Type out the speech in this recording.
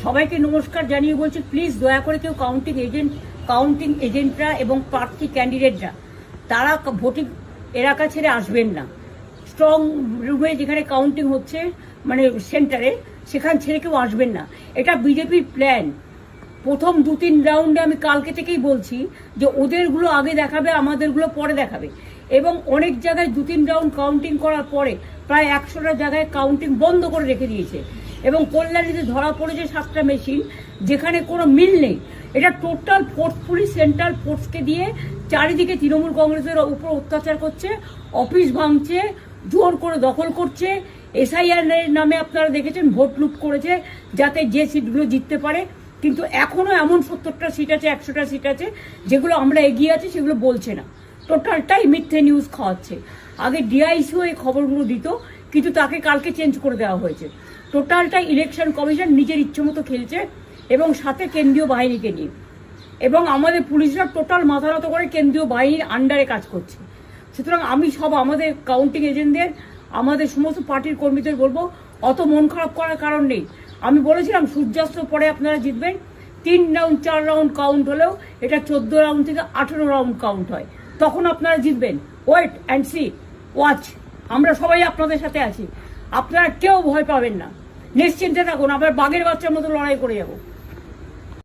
সবাইকে নমস্কার জানিয়ে বলছি, প্লিজ দয়া করে কেউ কাউন্টিং এজেন্টরা এবং প্রার্থী ক্যান্ডিডেটরা তারা ভোটিং এলাকা ছেড়ে আসবেন না। স্ট্রং রুমে যেখানে কাউন্টিং হচ্ছে, মানে সেন্টারে, সেখান ছেড়ে কেউ আসবেন না। এটা বিজেপির প্ল্যান। প্রথম 2-3 রাউন্ডে আমি কালকে থেকেই বলছি যে ওদেরগুলো আগে দেখাবে, আমাদেরগুলো পরে দেখাবে। এবং অনেক জায়গায় 2-3 রাউন্ড কাউন্টিং করার পরে প্রায় 100টা জায়গায় কাউন্টিং বন্ধ করে রেখে দিয়েছে। এবং কল্যাণীতে ধরা পড়েছে 7টা মেশিন, যেখানে কোনো মিল নেই। এটা টোটাল ফোর্স, পুলিশ সেন্ট্রাল ফোর্সকে দিয়ে চারিদিকে তৃণমূল কংগ্রেসের উপর অত্যাচার করছে, অফিস ভাঙছে, জোর করে দখল করছে। এসআইআর এর নামে আপনারা দেখেছেন ভোট লুট করেছে যাতে যে সিটগুলো জিততে পারে। কিন্তু এখনো এমন 70টা সিট আছে, 100টা সিট আছে যেগুলো আমরা এগিয়ে আছি, সেগুলো বলছে না। টোটালটাই মিথ্যে নিউজ খাওয়াচ্ছে। আগে ডিআইসিও এই খবরগুলো দিত, কিন্তু তাকে কালকে চেঞ্জ করে দেওয়া হয়েছে। টোটালটাই ইলেকশন কমিশন নিজের ইচ্ছে মতো খেলছে, এবং সাথে কেন্দ্রীয় বাহিনীকে নিয়ে। এবং আমাদের পুলিশরা টোটাল মাথা নত করে কেন্দ্রীয় বাহিনীর আন্ডারে কাজ করছে। সুতরাং আমি আমাদের কাউন্টিং এজেন্টদের, আমাদের সমস্ত পার্টির কর্মীদের বলবো, অত মন খারাপ করার কারণ নেই। আমি বলেছিলাম সূর্যাস্তের পরে আপনারা জিতবেন। 3 রাউন্ড 4 রাউন্ড কাউন্ট হলেও এটা 14 রাউন্ড থেকে 18 রাউন্ড কাউন্ট হয়, তখন আপনারা জিতবেন। Wait and see, watch. আমরা সবাই আপনাদের সাথে আছি, আপনারা কেউ ভয় পাবেন না, নিশ্চিন্তে থাকুন। আবার বাঘের বাচ্চার মতো লড়াই করে যাবো।